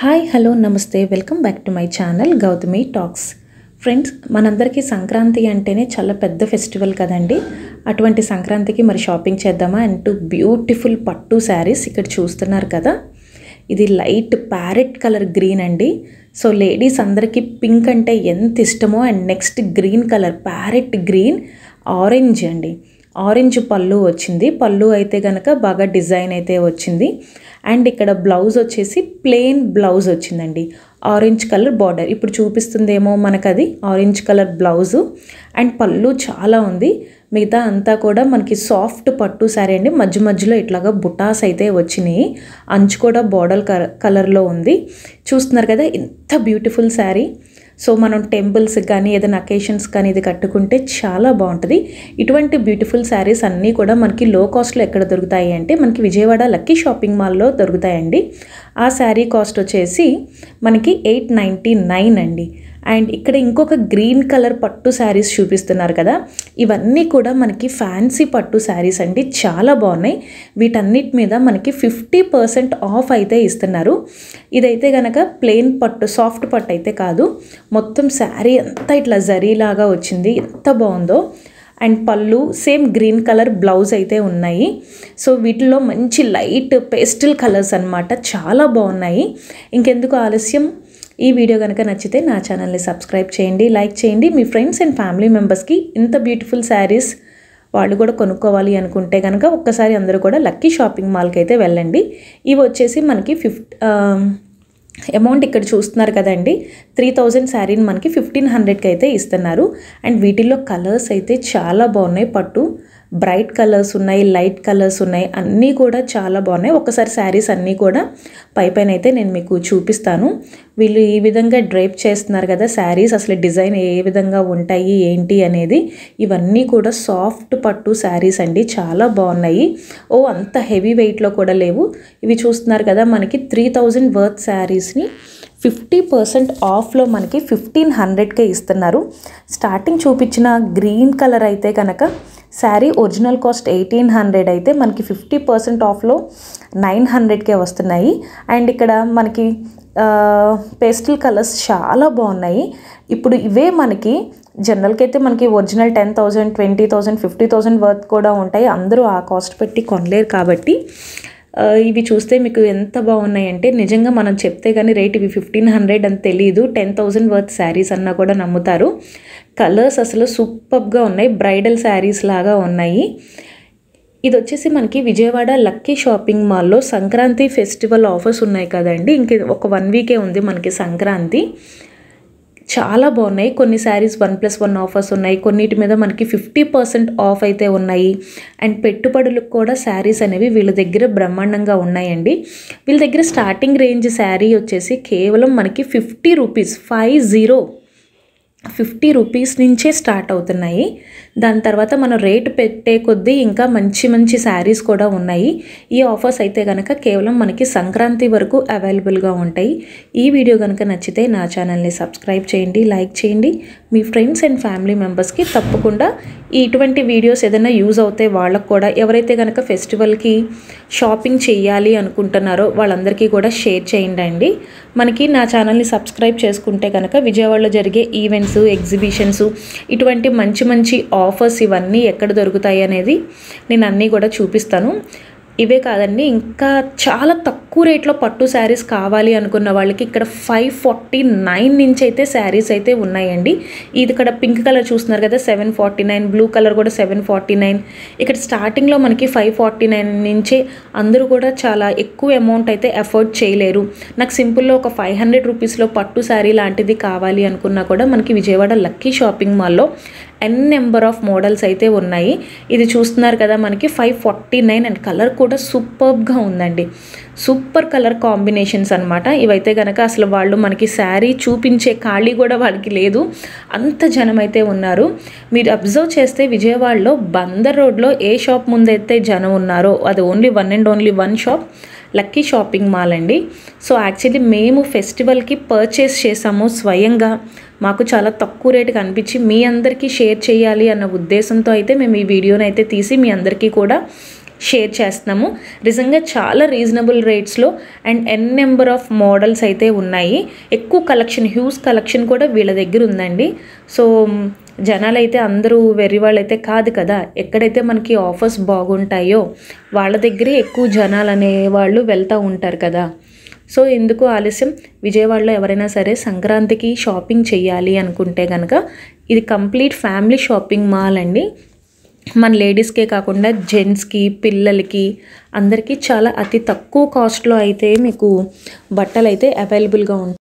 Hi hello నమస్తే welcome back to my channel Gautami talks. Friends, మనందరికీ సంక్రాంతి అంటేనే చాలా పెద్ద ఫెస్టివల్ కదండి. అటువంటి సంక్రాంతికి మరి షాపింగ్ చేద్దామా అంటూ బ్యూటిఫుల్ పట్టు శారీస్ ఇక్కడ చూస్తున్నారు కదా. ఇది లైట్ ప్యారెట్ కలర్ గ్రీన్ అండి. సో లేడీస్ అందరికీ పింక్ అంటే ఎంత ఇష్టమో. And next green colour parrot green orange అండి. ఆరెంజ్ పళ్ళు వచ్చింది. పళ్ళు అయితే కనుక బాగా డిజైన్ అయితే వచ్చింది. అండ్ ఇక్కడ బ్లౌజ్ వచ్చేసి ప్లెయిన్ బ్లౌజ్ వచ్చిందండి. ఆరెంజ్ కలర్ బార్డర్ ఇప్పుడు చూపిస్తుందేమో మనకు, అది ఆరెంజ్ కలర్ బ్లౌజు. అండ్ పళ్ళు చాలా ఉంది. మిగతా అంతా కూడా మనకి సాఫ్ట్ పట్టు శారీ అండి. మధ్య మధ్యలో ఇట్లాగా బుటాస్ అయితే వచ్చినాయి. అంచు కూడా బార్డర్ కలర్లో ఉంది. చూస్తున్నారు కదా ఎంత బ్యూటిఫుల్ శారీ. సో మనం టెంపుల్స్ కానీ ఏదైనా అకేషన్స్ కానీ ఇది కట్టుకుంటే చాలా బాగుంటుంది. ఇటువంటి బ్యూటిఫుల్ శారీస్ అన్నీ కూడా మనకి లో కాస్ట్లో ఎక్కడ దొరుకుతాయి అంటే మనకి విజయవాడ లక్కీ షాపింగ్ మాల్లో దొరుకుతాయండి. ఆ శారీ కాస్ట్ వచ్చేసి మనకి 899 అండి. అండ్ ఇక్కడ ఇంకొక గ్రీన్ కలర్ పట్టు శారీస్ చూపిస్తున్నారు కదా, ఇవన్నీ కూడా మనకి ఫ్యాన్సీ పట్టు శారీస్ అండి. చాలా బాగున్నాయి. వీటన్నిటి మీద మనకి 50% ఆఫ్ అయితే ఇస్తున్నారు. ఇదైతే కనుక ప్లెయిన్ పట్టు, సాఫ్ట్ పట్టు అయితే కాదు, మొత్తం శారీ అంతా ఇట్లా జరీలాగా వచ్చింది. ఎంత బాగుందో. అండ్ పళ్ళు సేమ్ గ్రీన్ కలర్ బ్లౌజ్ అయితే ఉన్నాయి. సో వీటిలో మంచి లైట్ పేస్టల్ కలర్స్ అన్నమాట. చాలా బాగున్నాయి. ఇంకెందుకు ఆలస్యం, ఈ వీడియో కనుక నచ్చితే నా ఛానల్ని సబ్స్క్రైబ్ చేయండి, లైక్ చేయండి. మీ ఫ్రెండ్స్ అండ్ ఫ్యామిలీ మెంబర్స్కి ఇంత బ్యూటిఫుల్ శారీస్ వాళ్ళు కూడా కొనుక్కోవాలి అనుకుంటే కనుక ఒక్కసారి అందరూ కూడా లక్కీ షాపింగ్ మాల్కి అయితే వెళ్ళండి. ఇవి వచ్చేసి మనకి అమౌంట్ ఇక్కడ చూస్తున్నారు కదండి, 3000 శారీని మనకి 1500కి అయితే ఇస్తున్నారు. అండ్ వీటిల్లో కలర్స్ అయితే చాలా బాగున్నాయి. పట్టు బ్రైట్ కలర్స్ ఉన్నాయి, లైట్ కలర్స్ ఉన్నాయి, అన్నీ కూడా చాలా బాగున్నాయి. ఒకసారి శారీస్ అన్నీ కూడా పైన అయితే నేను మీకు చూపిస్తాను. వీళ్ళు ఈ విధంగా డ్రైప్ చేస్తున్నారు కదా శారీస్, అసలు డిజైన్ ఏ విధంగా ఉంటాయి ఏంటి అనేది. ఇవన్నీ కూడా సాఫ్ట్ పట్టు శారీస్ అండి, చాలా బాగున్నాయి. అంత హెవీ వెయిట్లో కూడా లేవు. ఇవి చూస్తున్నారు కదా మనకి 3000 వర్త్ శారీస్ని 50% ఆఫ్లో మనకి 1500కే ఇస్తున్నారు. స్టార్టింగ్ చూపించిన గ్రీన్ కలర్ అయితే కనుక శారీ ఒరిజినల్ కాస్ట్ 1800 అయితే మనకి 50% ఆఫ్లో 900కే వస్తున్నాయి. అండ్ ఇక్కడ మనకి పేస్టల్ కలర్స్ చాలా బాగున్నాయి. ఇప్పుడు ఇవే మనకి జనరల్కి అయితే మనకి ఒరిజినల్ 10,000, 20,000, 50,000 వర్త్ కూడా ఉంటాయి. అందరూ ఆ కాస్ట్ పెట్టి కొనలేరు కాబట్టి ఇవి చూస్తే మీకు ఎంత బాగున్నాయి అంటే, నిజంగా మనం చెప్తే కానీ రేట్ ఇవి 1500 అని తెలియదు. 10,000 వర్త్ శారీస్ అన్నా కూడా నమ్ముతారు. కలర్స్ అసలు సూపర్గా ఉన్నాయి. బ్రైడల్ శారీస్ లాగా ఉన్నాయి. ఇది వచ్చేసి మనకి విజయవాడ లక్కీ షాపింగ్ మాల్లో సంక్రాంతి ఫెస్టివల్ ఆఫర్స్ ఉన్నాయి కదండి. ఇంక ఒక 1 వీకే ఉంది మనకి సంక్రాంతి. చాలా బాగున్నాయి. కొన్ని శారీస్ 1+1 ఆఫర్స్ ఉన్నాయి. కొన్నిటి మీద మనకి 50% ఆఫ్ అయితే ఉన్నాయి. అండ్ పెట్టుబడులకు కూడా శారీస్ అనేవి వీళ్ళ దగ్గర బ్రహ్మాండంగా ఉన్నాయండి. వీళ్ళ దగ్గర స్టార్టింగ్ రేంజ్ శారీ వచ్చేసి కేవలం మనకి 50 రూపీస్, 50 రూపీస్ నుంచే స్టార్ట్ అవుతున్నాయి. దాని తర్వాత మనం రేటు పెట్టే కొద్దీ ఇంకా మంచి మంచి శారీస్ కూడా ఉన్నాయి. ఈ ఆఫర్స్ అయితే కనుక కేవలం మనకి సంక్రాంతి వరకు అవైలబుల్గా ఉంటాయి. ఈ వీడియో కనుక నచ్చితే నా ఛానల్ని సబ్స్క్రైబ్ చేయండి, లైక్ చేయండి. మీ ఫ్రెండ్స్ అండ్ ఫ్యామిలీ మెంబర్స్కి తప్పకుండా ఇటువంటి వీడియోస్ ఏదైనా యూజ్ అవుతాయి వాళ్ళకు కూడా. ఎవరైతే కనుక ఫెస్టివల్కి షాపింగ్ చేయాలి అనుకుంటున్నారో వాళ్ళందరికీ కూడా షేర్ చేయండి అండి. మనకి నా ఛానల్ని సబ్స్క్రైబ్ చేసుకుంటే కనుక విజయవాడలో జరిగే ఈవెంట్స్, ఎగ్జిబిషన్స్, ఇటువంటి మంచి మంచి ఆఫర్స్ ఇవన్నీ ఎక్కడ దొరుకుతాయి అనేది నేను అన్నీ కూడా చూపిస్తాను. ఇవే కాదండి, ఇంకా చాలా తక్కువ రేట్లో పట్టు శారీస్ కావాలి అనుకున్న వాళ్ళకి ఇక్కడ 549 నుంచి అయితే శారీస్ అయితే ఉన్నాయండి. ఇది ఇక్కడ పింక్ కలర్ చూస్తున్నారు కదా 749, బ్లూ కలర్ కూడా 749. ఇక్కడ స్టార్టింగ్లో మనకి 549 నుంచే. అందరూ కూడా చాలా ఎక్కువ అమౌంట్ అయితే ఎఫోర్డ్ చేయలేరు. నాకు సింపుల్లో ఒక 500 రూపీస్లో పట్టు శారీ లాంటిది కావాలి అనుకున్నా కూడా మనకి విజయవాడ లక్కీ షాపింగ్ మాల్లో నెంబర్ ఆఫ్ మోడల్స్ అయితే ఉన్నాయి. ఇది చూస్తున్నారు కదా మనకి 549. అండ్ కలర్ కూడా సూపర్గా ఉందండి. సూపర్ కలర్ కాంబినేషన్స్ అనమాట. ఇవైతే కనుక అసలు వాళ్ళు మనకి శారీ చూపించే ఖాళీ కూడా వాళ్ళకి లేదు, అంత జనం అయితే ఉన్నారు. మీరు అబ్జర్వ్ చేస్తే విజయవాడలో బందర్ రోడ్లో ఏ షాప్ ముందైతే జనం ఉన్నారో అది only 1 shop, lucky shopping mall అండి. సో యాక్చువల్లీ మేము ఫెస్టివల్కి పర్చేస్ చేసాము స్వయంగా. మాకు చాలా తక్కువ రేటుకి అనిపించి మీ అందరికీ షేర్ చేయాలి అన్న ఉద్దేశంతో అయితే మేము ఈ వీడియోని అయితే తీసి మీ అందరికీ కూడా షేర్ చేస్తున్నాము. నిజంగా చాలా రీజనబుల్ రేట్స్లో and n number of models అయితే ఉన్నాయి. ఎక్కువ కలెక్షన్, హ్యూజ్ కలెక్షన్ కూడా వీళ్ళ దగ్గర ఉందండి. సో జనాలు అయితే అందరూ వెర్రి వాళ్ళైతే కాదు కదా, ఎక్కడైతే మనకి ఆఫర్స్ బాగుంటాయో వాళ్ళ దగ్గరే ఎక్కువ జనాలు అనేవాళ్ళు వెళ్తూ ఉంటారు కదా. సో ఎందుకు ఆలస్యం, విజయవాడలో ఎవరైనా సరే సంక్రాంతికి షాపింగ్ చేయాలి అనుకుంటే కనుక ఇది కంప్లీట్ ఫ్యామిలీ షాపింగ్ మాల్ అండి. మన లేడీస్కే కాకుండా జెంట్స్కి, పిల్లలకి అందరికీ చాలా అతి తక్కువ కాస్ట్లో అయితే మీకు బట్టలు అయితే అవైలబుల్గా ఉంటాయి.